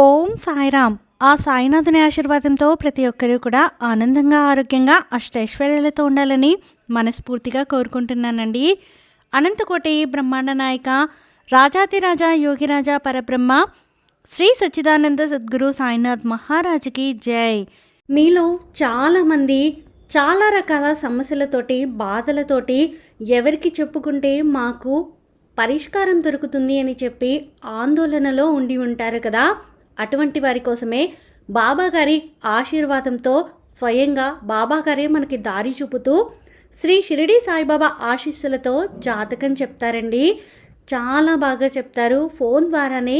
ఓం సాయిరామ్. ఆ సాయినాథుని ఆశీర్వాదంతో ప్రతి ఒక్కరూ కూడా ఆనందంగా, ఆరోగ్యంగా, అష్టైశ్వర్యాలతో ఉండాలని మనస్ఫూర్తిగా కోరుకుంటున్నానండి. అనంతకోటి బ్రహ్మాండ నాయక, రాజాతిరాజా యోగిరాజా పరబ్రహ్మ శ్రీ సచ్చిదానంద సద్గురు సాయినాథ్ మహారాజుకి జై. మీలో చాలామంది చాలా రకాల సమస్యలతోటి, బాధలతోటి ఎవరికి చెప్పుకుంటే మాకు పరిష్కారం దొరుకుతుంది అని చెప్పి ఆందోళనలో ఉండి ఉంటారు కదా. అటువంటి వారి కోసమే బాబాగారి ఆశీర్వాదంతో స్వయంగా బాబాగారే మనకి దారి చూపుతూ శ్రీ షిరిడి సాయిబాబా ఆశీస్సులతో జాతకం చెప్తారండి. చాలా బాగా చెప్తారు. ఫోన్ ద్వారానే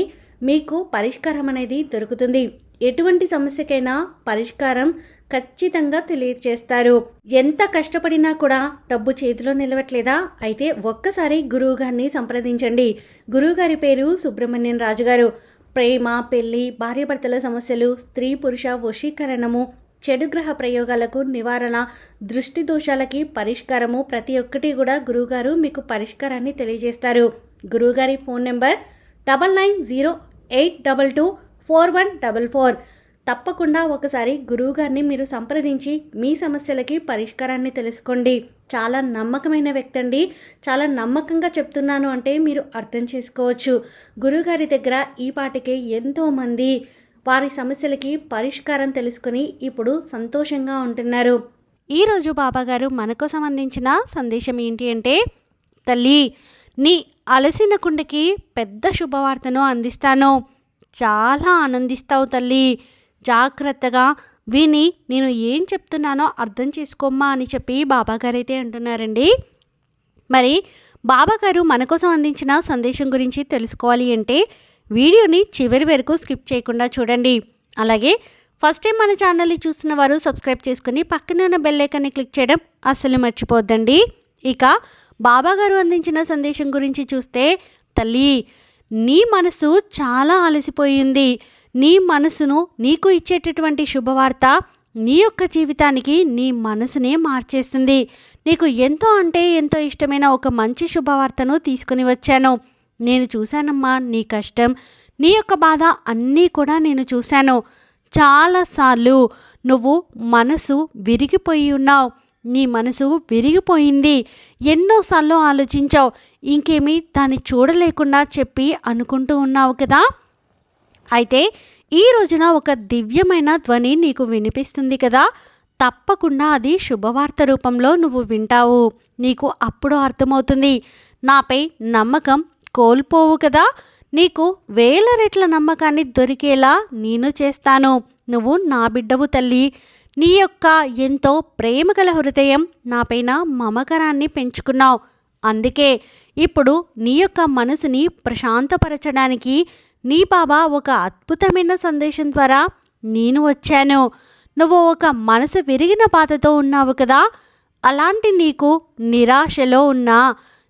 మీకు పరిష్కారం అనేది దొరుకుతుంది. ఎటువంటి సమస్యకైనా పరిష్కారం ఖచ్చితంగా తెలియజేస్తారు. ఎంత కష్టపడినా కూడా డబ్బు చేతిలో నిలవట్లేదా? అయితే ఒక్కసారి గురువుగారిని సంప్రదించండి. గురువుగారి పేరు సుబ్రహ్మణ్యం రాజు గారు. ప్రేమ, పెళ్లి, భార్యాభర్తల సమస్యలు, స్త్రీ పురుష వశీకరణము, చెడు గ్రహ ప్రయోగాలకు నివారణ, దృష్టి దోషాలకి పరిష్కారము, ప్రతి ఒక్కటి కూడా గురువుగారు మీకు పరిష్కారాన్ని తెలియజేస్తారు. గురువుగారి ఫోన్ నెంబర్ 9908224144. తప్పకుండా ఒకసారి గురువుగారిని మీరు సంప్రదించి మీ సమస్యలకి పరిష్కారాన్ని తెలుసుకోండి. చాలా నమ్మకమైన వ్యక్తి అండి. చాలా నమ్మకంగా చెప్తున్నాను అంటే మీరు అర్థం చేసుకోవచ్చు. గురువుగారి దగ్గర ఈ పాటికే ఎంతోమంది వారి సమస్యలకి పరిష్కారం తెలుసుకొని ఇప్పుడు సంతోషంగా ఉంటున్నారు. ఈరోజు బాబాగారు మనకు సంబంధించిన సందేశం ఏంటి అంటే, తల్లి, నీ అలసిన కుండకి పెద్ద శుభవార్తను అందిస్తాను. చాలా ఆనందిస్తావు తల్లి. జాగ్రత్తగా విని నేను ఏం చెప్తున్నానో అర్థం చేసుకోమ్మా అని చెప్పి బాబాగారు అయితే అంటున్నారండి. మరి బాబాగారు మన కోసం అందించిన సందేశం గురించి తెలుసుకోవాలి అంటే వీడియోని చివరి వరకు స్కిప్ చేయకుండా చూడండి. అలాగే ఫస్ట్ టైం మన ఛానల్ని చూస్తున్న వారు సబ్స్క్రైబ్ చేసుకుని పక్కనే ఉన్న బెల్ ఐకాన్ని క్లిక్ చేయడం అస్సలు మర్చిపోద్దండి. ఇక బాబాగారు అందించిన సందేశం గురించి చూస్తే, తల్లి, నీ మనసు చాలా అలసిపోయింది. నీ మనసును నీకు ఇచ్చేటటువంటి శుభవార్త నీ యొక్క జీవితానికి నీ మనసునే మార్చేస్తుంది. నీకు ఎంతో అంటే ఎంతో ఇష్టమైన ఒక మంచి శుభవార్తను తీసుకుని వచ్చాను. నేను చూశానమ్మా నీ కష్టం, నీ యొక్క బాధ అన్నీ కూడా నేను చూశాను. చాలాసార్లు నువ్వు మనసు విరిగిపోయి ఉన్నావు. నీ మనసు విరిగిపోయింది. ఎన్నోసార్లు ఆలోచించావు. ఇంకేమీ దాన్ని చూడలేకుండా చెప్పి అనుకుంటూ ఉన్నావు కదా. అయితే ఈ రోజున ఒక దివ్యమైన ధ్వని నీకు వినిపిస్తుంది కదా. తప్పకుండా అది శుభవార్త రూపంలో నువ్వు వింటావు. నీకు అప్పుడు అర్థమవుతుంది. నాపై నమ్మకం కోల్పోవు కదా. నీకు 1000 రెట్ల నమ్మకాన్ని దొరికేలా నేను చేస్తాను. నువ్వు నా బిడ్డవు తల్లి. నీ యొక్క ఎంతో ప్రేమగల హృదయం నాపైన మమకారాన్ని పెంచుకున్నావు. అందుకే ఇప్పుడు నీ యొక్క మనసుని ప్రశాంతపరచడానికి నీ బాబా ఒక అద్భుతమైన సందేశం ద్వారా నేను వచ్చాను. నువ్వు ఒక మనసు విరిగిన బాధతో ఉన్నావు కదా. అలాంటి నీకు నిరాశలో ఉన్నా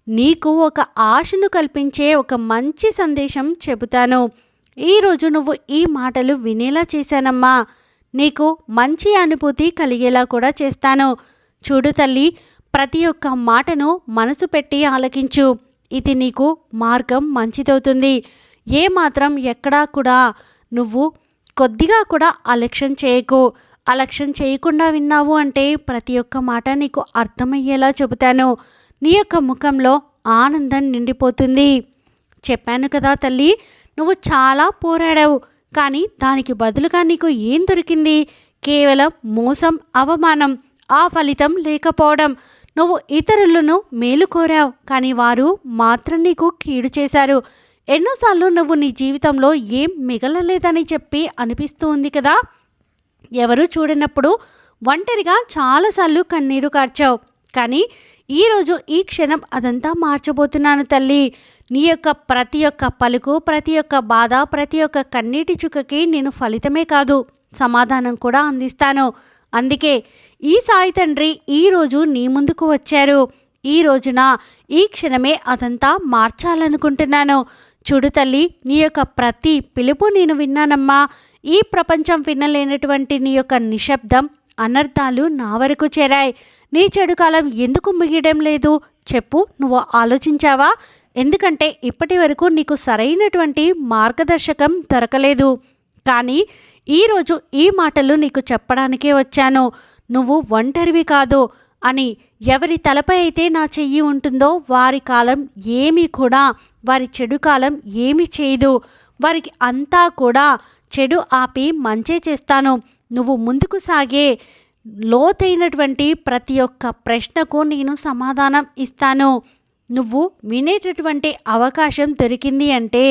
నీకు ఒక ఆశను కల్పించే ఒక మంచి సందేశం చెబుతాను. ఈరోజు నువ్వు ఈ మాటలు వినేలా చేశానమ్మా. నీకు మంచి అనుభూతి కలిగేలా కూడా చేస్తాను. చూడు తల్లి, ప్రతి ఒక్క మాటను మనసు పెట్టి ఆలకించు. ఇది నీకు మార్గం మంచిదవుతుంది. ఏమాత్రం ఎక్కడా కూడా నువ్వు కొద్దిగా కూడా అలక్ష్యం చేయకు. అలక్ష్యం చేయకుండా విన్నావు అంటే ప్రతి ఒక్క మాట నీకు అర్థమయ్యేలా చెబుతాను. నీ యొక్క ముఖంలో ఆనందం నిండిపోతుంది. చెప్పాను కదా తల్లి, నువ్వు చాలా పోరాడావు. కానీ దానికి బదులుగా నీకు ఏం దొరికింది? కేవలం మోసం, అవమానం, ఆ ఫలితం లేకపోవడం. నువ్వు ఇతరులను మేలు కోరావు, కానీ వారు మాత్రం నీకు కీడు చేశారు. ఎన్నోసార్లు నువ్వు నీ జీవితంలో ఏం మిగలలేదని చెప్పి అనిపిస్తూ ఉంది కదా. ఎవరూ చూడనప్పుడు ఒంటరిగా చాలాసార్లు కన్నీరు కార్చావు. కానీ ఈరోజు ఈ క్షణం అదంతా మార్చబోతున్నాను తల్లి. నీ యొక్క ప్రతి ఒక్క పలుకు, ప్రతి ఒక్క బాధ, ప్రతి ఒక్క కన్నీటి చుక్కకి నేను ఫలితమే కాదు, సమాధానం కూడా అందిస్తాను. అందుకే ఈ సాయి తండ్రి ఈరోజు నీ ముందుకు వచ్చారు. ఈ రోజున ఈ క్షణమే అదంతా మార్చాలనుకుంటున్నాను. చూడు తల్లి, నీ యొక్క ప్రతి పిలుపు నేను విన్నానమ్మా. ఈ ప్రపంచం వినలేనటువంటి నీ యొక్క నిశ్శబ్దం, అనర్థాలు నా వరకు చేరాయి. నీ చెడు కాలం ఎందుకు ముగియడం లేదు చెప్పు. నువ్వు ఆలోచించావా? ఎందుకంటే ఇప్పటి వరకు నీకు సరైనటువంటి మార్గదర్శకం దొరకలేదు. కానీ ఈరోజు ఈ మాటలు నీకు చెప్పడానికే వచ్చాను. నువ్వు ఒంటరివి కాదు అని. ఎవరి తలపై అయితే నా చెయ్యి ఉంటుందో వారి కాలం ఏమీ కూడా, వారి చెడు కాలం ఏమీ చేయదు. వారికి అంతా కూడా చెడు ఆపి మంచే చేస్తాను. నువ్వు ముందుకు సాగే లోతైనటువంటి ప్రతి ఒక్క ప్రశ్నకు నేను సమాధానం ఇస్తాను. నువ్వు వినేటటువంటి అవకాశం దొరికింది అంటే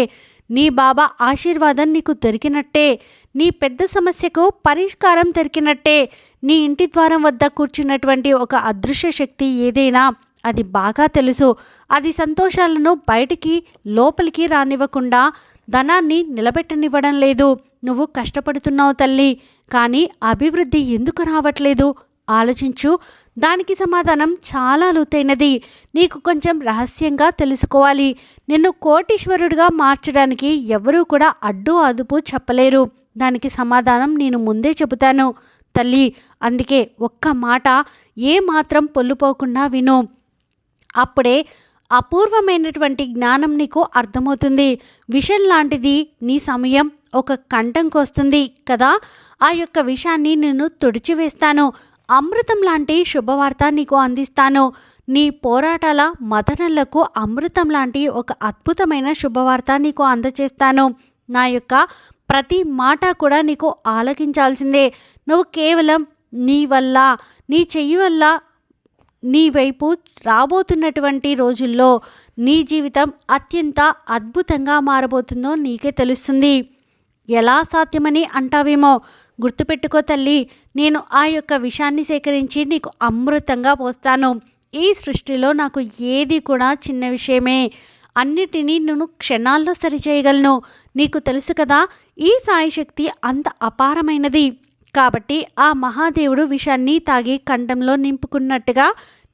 నీ బాబా ఆశీర్వాదం నీకు దొరికినట్టే. నీ పెద్ద సమస్యకు పరిష్కారం దొరికినట్టే. నీ ఇంటి ద్వారం వద్ద కూర్చున్నటువంటి ఒక అదృశ్య శక్తి ఏదైనా అది బాగా తెలుసు. అది సంతోషాలను బయటికి లోపలికి రానివ్వకుండా ధనాన్ని నిలబెట్టనివ్వడం లేదు. నువ్వు కష్టపడుతున్నావు తల్లి, కానీ అభివృద్ధి ఎందుకు రావట్లేదు ఆలోచించు. దానికి సమాధానం చాలా లోతైనది. నీకు కొంచెం రహస్యంగా తెలుసుకోవాలి. నిన్ను కోటీశ్వరుడిగా మార్చడానికి ఎవరూ కూడా అడ్డు అదుపు చెప్పలేరు. దానికి సమాధానం నేను ముందే చెబుతాను తల్లి. అందుకే ఒక్క మాట ఏ మాత్రం పొల్లుపోకుండా విను. అప్పుడే అపూర్వమైనటువంటి జ్ఞానం నీకు అర్థమవుతుంది. విషం లాంటిది నీ సమయం ఒక కంఠంకి వస్తుంది కదా, ఆ యొక్క విషాన్ని నేను తుడిచివేస్తాను. అమృతం లాంటి శుభవార్త నీకు అందిస్తాను. నీ పోరాటాల మదనలకు అమృతం లాంటి ఒక అద్భుతమైన శుభవార్త నీకు అందచేస్తాను. నా యొక్క ప్రతి మాట కూడా నీకు ఆలకించాల్సిందే. నువ్వు కేవలం నీ వల్ల, నీ చెయ్యి వల్ల నీ వైపు రాబోతున్నటువంటి రోజుల్లో నీ జీవితం అత్యంత అద్భుతంగా మారబోతుందో నీకే తెలుస్తుంది. ఎలా సాధ్యమని అంటావేమో, గుర్తుపెట్టుకో తల్లి, నేను ఆ యొక్క విషయాన్ని సేకరించి నీకు అమృతంగా పోస్తాను. ఈ సృష్టిలో నాకు ఏది కూడా చిన్న విషయమే. అన్నిటినీ నేను క్షణాల్లో సరిచేయగలను. నీకు తెలుసు కదా, ఈ సాయి శక్తి అంత అపారమైనది. కాబట్టి ఆ మహాదేవుడు విషాన్ని తాగి కంఠంలో నింపుకున్నట్టుగా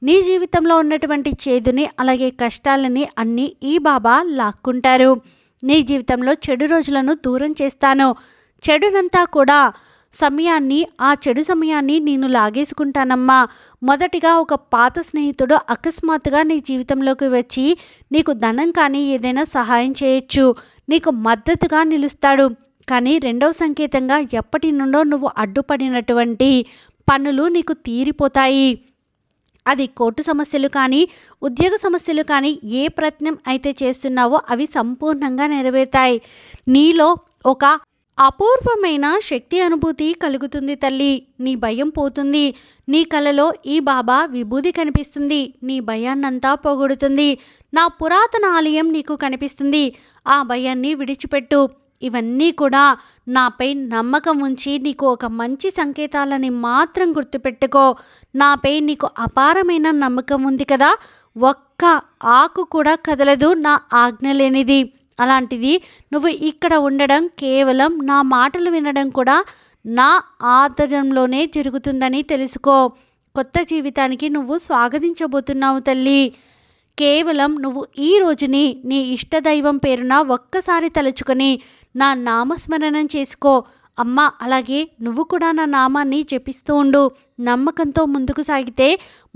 నీ జీవితంలో ఉన్నటువంటి చేదుని అలాగే కష్టాలని అన్నీ ఈ బాబా లాక్కుంటారు. నీ జీవితంలో చెడు రోజులను దూరం చేస్తాను. చెడునంతా కూడా ఆ చెడు సమయాన్ని నేను లాగేసుకుంటానమ్మా. మొదటిగా ఒక పాత స్నేహితుడు అకస్మాత్తుగా నీ జీవితంలోకి వచ్చి నీకు ధనం కానీ ఏదైనా సహాయం చేయొచ్చు, నీకు మద్దతుగా నిలుస్తాడు. కానీ రెండవ సంకేతంగా ఎప్పటి నుండో నువ్వు అడ్డుపడినటువంటి పనులు నీకు తీరిపోతాయి. అది కోర్టు సమస్యలు కానీ ఉద్యోగ సమస్యలు కానీ ఏ ప్రయత్నం అయితే చేస్తున్నావో అవి సంపూర్ణంగా నెరవేరుతాయి. నీలో ఒక అపూర్వమైన శక్తి అనుభూతి కలుగుతుంది తల్లి. నీ భయం పోతుంది. నీ కలలో ఈ బాబా విభూది కనిపిస్తుంది. నీ భయాన్నంతా పోగొడుతుంది. నా పురాతన ఆలయం నీకు కనిపిస్తుంది. ఆ భయాన్ని విడిచిపెట్టు. ఇవన్నీ కూడా నాపై నమ్మకం ఉంచి నీకు ఒక మంచి సంకేతాలని మాత్రం గుర్తుపెట్టుకో. నాపై నీకు అపారమైన నమ్మకం ఉంది కదా, ఒక్క ఆకు కూడా కదలదు నా ఆజ్ఞ లేనిది. అలాంటిది నువ్వు ఇక్కడ ఉండడం, కేవలం నా మాటలు వినడం కూడా నా ఆదరణలోనే జరుగుతుందని తెలుసుకో. కొత్త జీవితానికి నువ్వు స్వాగతించబోతున్నావు తల్లి. కేవలం నువ్వు ఈ రోజుని నీ ఇష్టదైవం పేరున ఒక్కసారి తలుచుకొని నా నామస్మరణం చేసుకో. అమ్మ, అలాగే నువ్వు కూడా నా నామాన్ని జపిస్తూ ఉండు. నమ్మకంతో ముందుకు సాగితే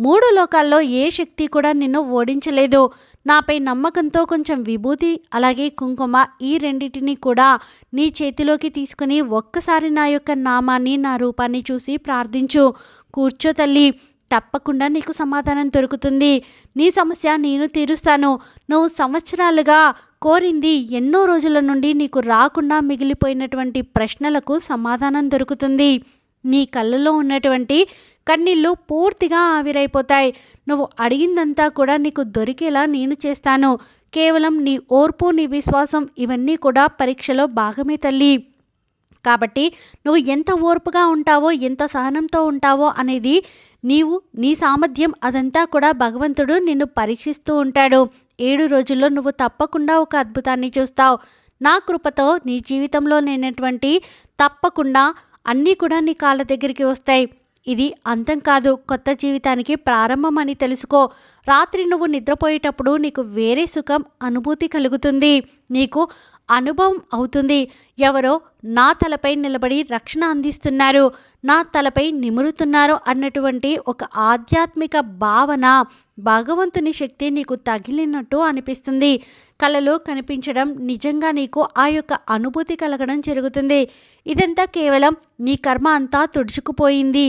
3 లోకాల్లో ఏ శక్తి కూడా నిన్ను ఓడించలేదు. నాపై నమ్మకంతో కొంచెం విభూతి అలాగే కుంకుమ ఈ రెండింటిని కూడా నీ చేతిలోకి తీసుకుని ఒక్కసారి నా యొక్క నామాన్ని, నా రూపాన్ని చూసి ప్రార్థించు. కూర్చో తల్లి, తప్పకుండా నీకు సమాధానం దొరుకుతుంది. నీ సమస్య నేను తీరుస్తాను. నువ్వు సంవత్సరాలుగా కోరింది, ఎన్నో రోజుల నుండి నీకు రాకుండా మిగిలిపోయినటువంటి ప్రశ్నలకు సమాధానం దొరుకుతుంది. నీ కళ్ళలో ఉన్నటువంటి కన్నీళ్ళు పూర్తిగా ఆవిరైపోతాయి. నువ్వు అడిగిందంతా కూడా నీకు దొరికేలా నేను చేస్తాను. కేవలం నీ ఓర్పు, నీ విశ్వాసం ఇవన్నీ కూడా పరీక్షలో భాగమే తల్లి. కాబట్టి నువ్వు ఎంత ఓర్పుగా ఉంటావో, ఎంత సహనంతో ఉంటావో అనేది నీ సామర్థ్యం అదంతా కూడా భగవంతుడు నిన్ను పరీక్షిస్తూ ఉంటాడు. 7 రోజుల్లో నువ్వు తప్పకుండా ఒక అద్భుతాన్ని చూస్తావు. నా కృపతో నీ జీవితంలో లేనటువంటి తప్పకుండా అన్నీ కూడా నీ కాళ్ళ దగ్గరికి వస్తాయి. ఇది అంతం కాదు, కొత్త జీవితానికి ప్రారంభం అని తెలుసుకో. రాత్రి నువ్వు నిద్రపోయేటప్పుడు నీకు వేరే సుఖం అనుభూతి కలుగుతుంది. నీకు అనుభవం అవుతుంది. ఎవరో నా తలపై నిలబడి రక్షణ అందిస్తున్నారు, నా తలపై నిమురుతున్నారు అన్నటువంటి ఒక ఆధ్యాత్మిక భావన, భగవంతుని శక్తి నీకు తగిలినట్టు అనిపిస్తుంది. కలలో కనిపించడం, నిజంగా నీకు ఆ యొక్క అనుభూతి కలగడం జరుగుతుంది. ఇదంతా కేవలం నీ కర్మ అంతా తుడుచుకుపోయింది.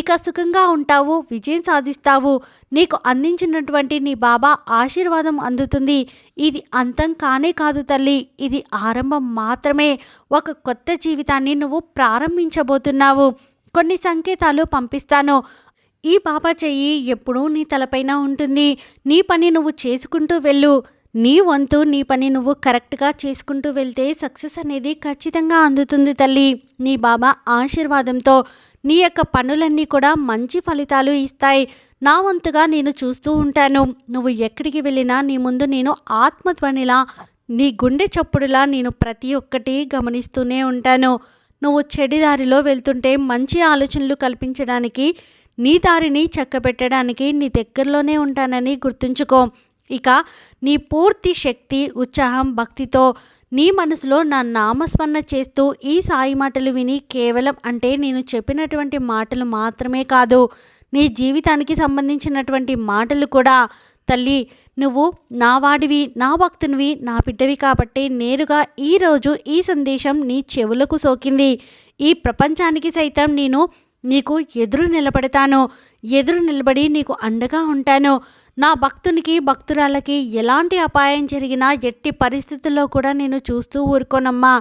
ఇక సుఖంగా ఉంటావు, విజయం సాధిస్తావు. నీకు అందించినటువంటి నీ బాబా ఆశీర్వాదం అందుతుంది. ఇది అంతం కానే కాదు తల్లి, ఇది ఆరంభం మాత్రమే. ఒక కొత్త జీవితాన్ని నువ్వు ప్రారంభించబోతున్నావు. కొన్ని సంకేతాలు పంపిస్తాను. ఈ బాబా చెయ్యి ఎప్పుడూ నీ తలపైన ఉంటుంది. నీ పని నువ్వు చేసుకుంటూ వెళ్ళు. నీ వంతు నీ పని నువ్వు కరెక్ట్గా చేసుకుంటూ వెళ్తే సక్సెస్ అనేది ఖచ్చితంగా అందుతుంది తల్లి. నీ బాబా ఆశీర్వాదంతో నీ యొక్క పనులన్నీ కూడా మంచి ఫలితాలు ఇస్తాయి. నా వంతుగా నేను చూస్తూ ఉంటాను. నువ్వు ఎక్కడికి వెళ్ళినా నీ ముందు నేను ఆత్మధ్వనిలా, నీ గుండె చప్పుడులా నేను ప్రతి ఒక్కటి గమనిస్తూనే ఉంటాను. నువ్వు చెడు దారిలో వెళ్తుంటే మంచి ఆలోచనలు కల్పించడానికి, నీ దారిని చక్కబెట్టడానికి నీ దగ్గరలోనే ఉంటానని గుర్తుంచుకో. ఇక నీ పూర్తి శక్తి, ఉత్సాహం, భక్తితో నీ మనసులో నా నామస్మరణ చేస్తూ ఈ సాయి మాటలు విని, కేవలం అంటే నేను చెప్పినటువంటి మాటలు మాత్రమే కాదు, నీ జీవితానికి సంబంధించినటువంటి మాటలు కూడా. తల్లి, నువ్వు నా వాడివి, నా భక్తునివి, నా బిడ్డవి కాబట్టి నేరుగా ఈరోజు ఈ సందేశం నీ చెవులకు సోకింది. ఈ ప్రపంచానికి సైతం నేను నీకు ఎదురు నిలబడతాను. ఎదురు నిలబడి నీకు అండగా ఉంటాను. నా భక్తునికి, భక్తురాలకి ఎలాంటి అపాయం జరిగినా ఎట్టి పరిస్థితుల్లో కూడా నేను చూస్తూ ఊరుకోనమ్మా.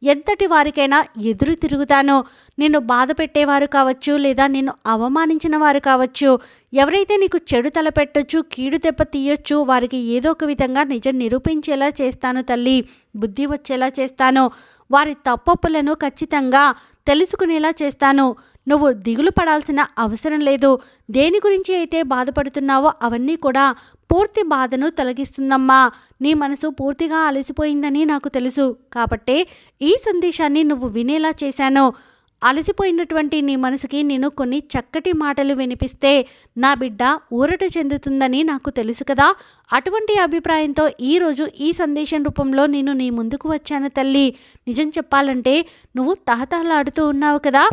ఎంతటి వారికైనా ఎదురు తిరుగుతాను. నిన్ను బాధ పెట్టేవారు కావచ్చు, లేదా నిన్ను అవమానించిన వారు కావచ్చు, ఎవరైతే నీకు చెడు తలపెట్టొచ్చు, కీడు దెబ్బ తీయొచ్చు, వారికి ఏదో ఒక విధంగా నిజం నిరూపించేలా చేస్తాను తల్లి. బుద్ధి వచ్చేలా చేస్తాను. వారి తప్పొప్పులను ఖచ్చితంగా తెలుసుకునేలా చేస్తాను. నువ్వు దిగులు పడాల్సిన అవసరం లేదు. దేని గురించి అయితే బాధపడుతున్నావో అవన్నీ కూడా పూర్తి బాధను తొలగిస్తుందమ్మా. నీ మనసు పూర్తిగా అలసిపోయిందని నాకు తెలుసు. కాబట్టే ఈ సందేశాన్ని నువ్వు వినేలా చేశాను. అలసిపోయినటువంటి నీ మనసుకి నేను కొన్ని చక్కటి మాటలు వినిపిస్తే నా బిడ్డ ఊరట చెందుతుందని నాకు తెలుసు కదా. అటువంటి అభిప్రాయంతో ఈరోజు ఈ సందేశం రూపంలో నేను నీ ముందుకు వచ్చాను తల్లి. నిజం చెప్పాలంటే నువ్వు తహతహలాడుతూ ఉన్నావు కదా.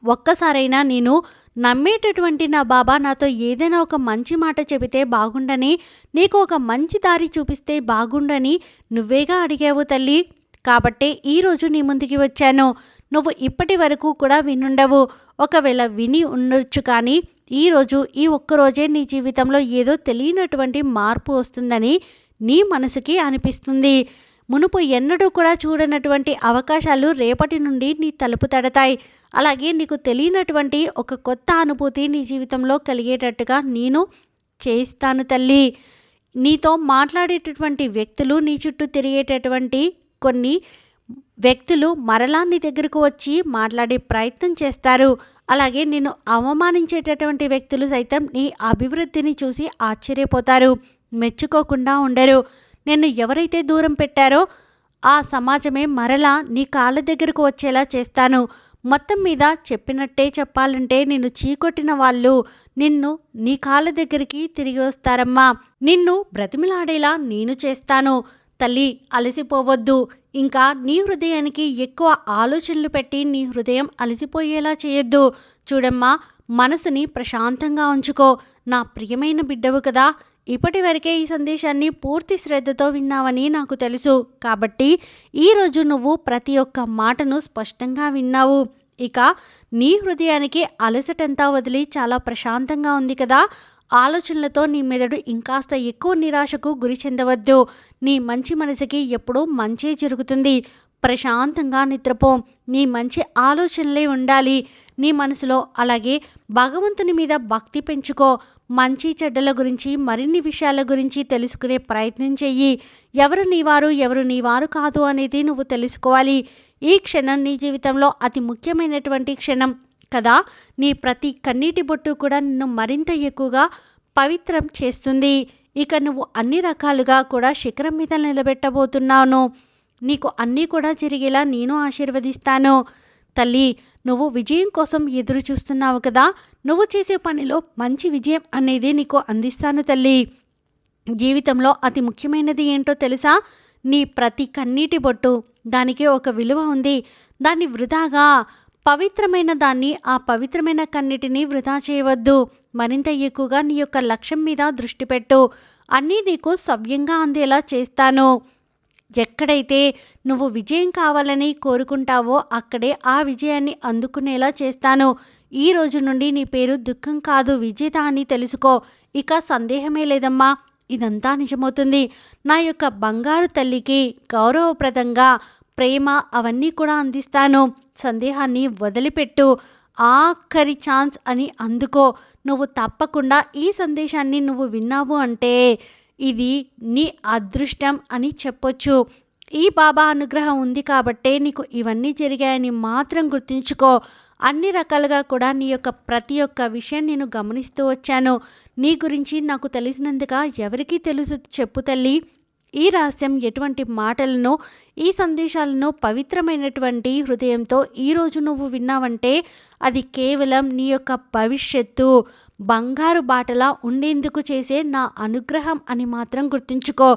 ఒక్కసారైనా నేను నమ్మేటటువంటి నా బాబా నాతో ఏదైనా ఒక మంచి మాట చెబితే బాగుండని, నీకు ఒక మంచి దారి చూపిస్తే బాగుండని నువ్వేగా అడిగావు తల్లి. కాబట్టే ఈరోజు నీ ముందుకి వచ్చాను. నువ్వు ఇప్పటి వరకు కూడా వినుండవు. ఒకవేళ విని ఉండొచ్చు, కానీ ఈరోజు ఈ ఒక్కరోజే నీ జీవితంలో ఏదో తెలియనటువంటి మార్పు వస్తుందని నీ మనసుకి అనిపిస్తుంది. మునుపు ఎన్నడూ కూడా చూడనటువంటి అవకాశాలు రేపటి నుండి నీ తలుపు తడతాయి. అలాగే నీకు తెలియనటువంటి ఒక కొత్త అనుభూతి నీ జీవితంలో కలిగేటట్టుగా నేను చేయిస్తాను తల్లి. నీతో మాట్లాడేటటువంటి వ్యక్తులు, నీ చుట్టూ తిరిగేటటువంటి కొన్ని వ్యక్తులు మరలా నీ దగ్గరకు వచ్చి మాట్లాడే ప్రయత్నం చేస్తారు. అలాగే నిన్ను అవమానించేటటువంటి వ్యక్తులు సైతం నీ అభివృద్ధిని చూసి ఆశ్చర్యపోతారు, మెచ్చుకోకుండా ఉండరు. నిన్ను ఎవరైతే దూరం పెట్టారో ఆ సమాజమే మరలా నీ కాళ్ళ దగ్గరకు వచ్చేలా చేస్తాను. మొత్తం మీద చెప్పినట్టే చెప్పాలంటే నిన్ను చీకొట్టిన వాళ్ళు నిన్ను నీ కాళ్ళ దగ్గరికి తిరిగి వస్తారమ్మా. నిన్ను బ్రతిమిలాడేలా నేను చేస్తాను. తల్లి, అలసిపోవద్దు. ఇంకా నీ హృదయానికి ఎక్కువ ఆలోచనలు పెట్టి నీ హృదయం అలసిపోయేలా చేయొద్దు. చూడమ్మా, మనసుని ప్రశాంతంగా ఉంచుకో. నా ప్రియమైన బిడ్డవు కదా. ఇప్పటి వరకే ఈ సందేశాన్ని పూర్తి శ్రద్ధతో విన్నావని నాకు తెలుసు. కాబట్టి ఈరోజు నువ్వు ప్రతి ఒక్క మాటను స్పష్టంగా విన్నావు. ఇక నీ హృదయానికి అలసటంతా వదిలి చాలా ప్రశాంతంగా ఉంది కదా. ఆలోచనలతో నీ మెదడు ఇంకాస్త ఎక్కువ నిరాశకు గురి చెందవద్దు. నీ మంచి మనసుకి ఎప్పుడూ మంచే జరుగుతుంది. ప్రశాంతంగా నిద్రపో. నీ మంచి ఆలోచనలే ఉండాలి నీ మనసులో. అలాగే భగవంతుని మీద భక్తి పెంచుకో. మంచి చెడ్డల గురించి, మరిన్ని విషయాల గురించి తెలుసుకునే ప్రయత్నం చెయ్యి. ఎవరు నీవారు, ఎవరు నీవారు కాదు అనేది నువ్వు తెలుసుకోవాలి. ఈ క్షణం నీ జీవితంలో అతి ముఖ్యమైనటువంటి క్షణం కదా. నీ ప్రతి కన్నీటి బొట్టు కూడా నిన్ను మరింత ఎక్కువగా పవిత్రం చేస్తుంది. ఇక నువ్వు అన్ని రకాలుగా కూడా శిఖరం మీద నిలబెట్టబోతున్నాను. నీకు అన్నీ కూడా జరిగేలా నేను ఆశీర్వదిస్తాను. తల్లి, నువ్వు విజయం కోసం ఎదురు చూస్తున్నావు కదా. నువ్వు చేసే పనిలో మంచి విజయం అనేది నీకు అందిస్తాను తల్లి. జీవితంలో అతి ముఖ్యమైనది ఏంటో తెలుసా? నీ ప్రతి కన్నీటి బొట్టు. దానికి ఒక విలువ ఉంది. దాన్ని వృధాగా పవిత్రమైన దాన్ని, ఆ పవిత్రమైన కన్నిటిని వృధా చేయవద్దు. మరింత ఎక్కువగా నీ యొక్క లక్ష్యం మీద దృష్టి పెట్టు. అన్నీ నీకు సవ్యంగా అందేలా చేస్తాను. ఎక్కడైతే నువ్వు విజయం కావాలని కోరుకుంటావో అక్కడే ఆ విజయాన్ని అందుకునేలా చేస్తాను. ఈ రోజు నుండి నీ పేరు దుఃఖం కాదు, విజేత అని తెలుసుకో. ఇక సందేహమే లేదమ్మా, ఇదంతా నిజమవుతుంది. నా యొక్క బంగారు తల్లికి గౌరవప్రదంగా ప్రేమ అవన్నీ కూడా అందిస్తాను. సందేహాన్ని వదిలిపెట్టు. ఆఖరి ఛాన్స్ అని అందుకో. నువ్వు తప్పకుండా ఈ సందేశాన్ని నువ్వు విన్నావు అంటే ఇది నీ అదృష్టం అని చెప్పొచ్చు. ఈ బాబా అనుగ్రహం ఉంది కాబట్టే నీకు ఇవన్నీ జరిగాయని మాత్రం గుర్తుంచుకో. అన్ని రకాలుగా కూడా నీ యొక్క ప్రతి ఒక్క విషయం నేను గమనిస్తూ వచ్చాను. నీ గురించి నాకు తెలిసినందుగా ఎవరికీ తెలుసు చెప్పు తల్లి. ఈ రహస్యం ఎటువంటి మాటలను, ఈ సందేశాలను పవిత్రమైనటువంటి హృదయంతో ఈరోజు నువ్వు విన్నావంటే అది కేవలం నీ యొక్క భవిష్యత్తు బంగారు బాటలా ఉండేందుకు చేసే నా అనుగ్రహం అని మాత్రం గుర్తుంచుకో.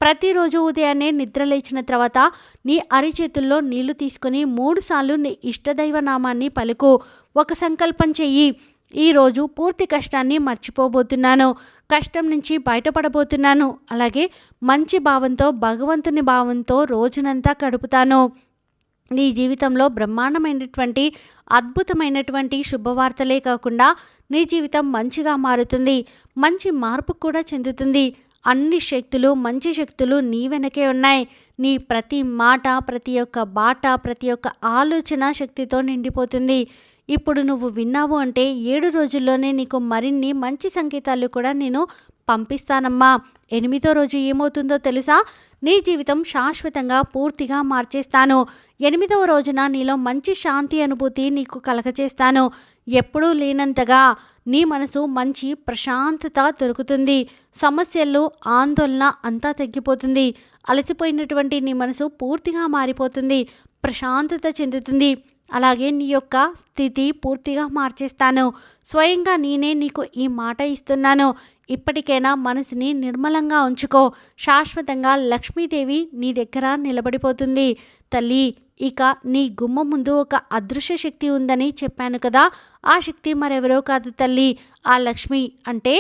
ప్రతిరోజు ఉదయాన్నే నిద్ర లేచిన తర్వాత నీ అరిచేతుల్లో నీళ్లు తీసుకుని 3 సార్లు నీ ఇష్టదైవ నామాన్ని పలుకు. ఒక సంకల్పం చెయ్యి. ఈరోజు పూర్తి కష్టాన్ని మర్చిపోబోతున్నాను, కష్టం నుంచి బయటపడబోతున్నాను, అలాగే మంచి భావంతో, భగవంతుని భావంతో రోజునంతా గడుపుతాను. నీ జీవితంలో బ్రహ్మాండమైనటువంటి అద్భుతమైనటువంటి శుభవార్తలే కాకుండా నీ జీవితం మంచిగా మారుతుంది, మంచి మార్పు కూడా చెందుతుంది. అన్ని శక్తులు, మంచి శక్తులు నీ వెనకే ఉన్నాయి. నీ ప్రతి మాట, ప్రతి ఒక్క బాట, ప్రతి ఒక్క ఆలోచన శక్తితో నిండిపోతుంది. ఇప్పుడు నువ్వు విన్నావు అంటే 7 రోజుల్లోనే నీకు మరిన్ని మంచి సంకేతాలు కూడా నేను పంపిస్తానమ్మా. 8వ రోజు ఏమవుతుందో తెలుసా? నీ జీవితం శాశ్వతంగా పూర్తిగా మార్చేస్తాను. 8వ రోజున నీలో మంచి శాంతి అనుభూతి నీకు కలగచేస్తాను. ఎప్పుడూ లేనంతగా నీ మనసు మంచి ప్రశాంతత దొరుకుతుంది. సమస్యలు, ఆందోళన అంతా తగ్గిపోతుంది. అలసిపోయినటువంటి నీ మనసు పూర్తిగా మారిపోతుంది, ప్రశాంతత చెందుతుంది. అలాగే నీ యొక్క స్థితి పూర్తిగా మార్చేస్తాను. స్వయంగా నేనే నీకు ఈ మాట ఇస్తున్నాను. ఇప్పటికైనా మనసుని నిర్మలంగా ఉంచుకో. శాశ్వతంగా లక్ష్మీదేవి నీ దగ్గర నిలబడిపోతుంది. తల్లి, ఇక నీ గుమ్మం ముందు ఒక అదృశ్య శక్తి ఉందని చెప్పాను కదా, ఆ శక్తి మరెవరో కాదు తల్లి, ఆ లక్ష్మి అంటే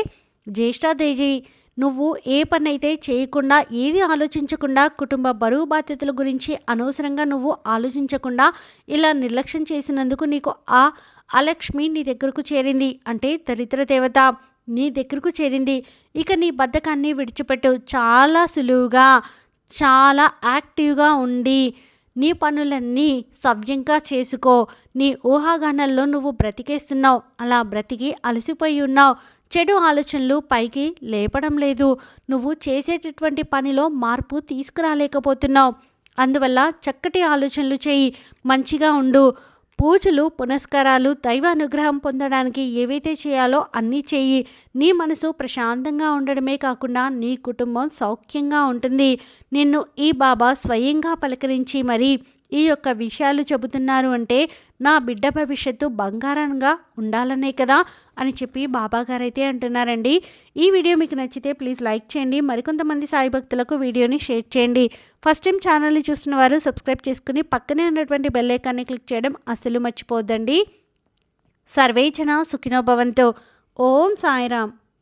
జ్యేష్ఠాదేవి. నువ్వు ఏ పనైతే చేయకుండా, ఏది ఆలోచించకుండా, కుటుంబ బరువు బాధ్యతల గురించి అనవసరంగా నువ్వు ఆలోచించకుండా ఇలా నిర్లక్ష్యం చేసినందుకు నీకు ఆ అలక్ష్మి నీ దగ్గరకు చేరింది. అంటే దరిద్ర దేవత నీ దగ్గరకు చేరింది. ఇక నీ బద్ధకాన్ని విడిచిపెట్టు. చాలా సులువుగా, చాలా యాక్టివ్గా ఉండి నీ పనులన్నీ సవ్యంగా చేసుకో. నీ ఊహాగానాల్లో నువ్వు బ్రతికేస్తున్నావు. అలా బ్రతికి అలసిపోయి ఉన్నావు. చెడు ఆలోచనలు పైకి లేపడం లేదు. నువ్వు చేసేటటువంటి పనిలో మార్పు తీసుకురాలేకపోతున్నావు. అందువల్ల చక్కటి ఆలోచనలు చేయి, మంచిగా ఉండు. పూజలు, పునస్కారాలు, దైవ అనుగ్రహం పొందడానికి ఏవైతే చేయాలో అన్నీ చేయి. నీ మనసు ప్రశాంతంగా ఉండడమే కాకుండా నీ కుటుంబం సౌఖ్యంగా ఉంటుంది. నిన్ను ఈ బాబా స్వయంగా పలకరించి మరి ఈ యొక్క విషయాలు చెబుతున్నారు అంటే నా బిడ్డ భవిష్యత్తు బంగారంగా ఉండాలనే కదా అని చెప్పి బాబాగారు అయితే అంటున్నారండి. ఈ వీడియో మీకు నచ్చితే ప్లీజ్ లైక్ చేయండి. మరికొంతమంది సాయి భక్తులకు వీడియోని షేర్ చేయండి. ఫస్ట్ టైం ఛానల్ని చూస్తున్న వారు సబ్స్క్రైబ్ చేసుకుని పక్కనే ఉన్నటువంటి బెల్ ఐకాన్ని క్లిక్ చేయడం అస్సలు మర్చిపోద్దండి. సర్వే జన సుఖినో భవంతు. ఓం సాయిరామ్.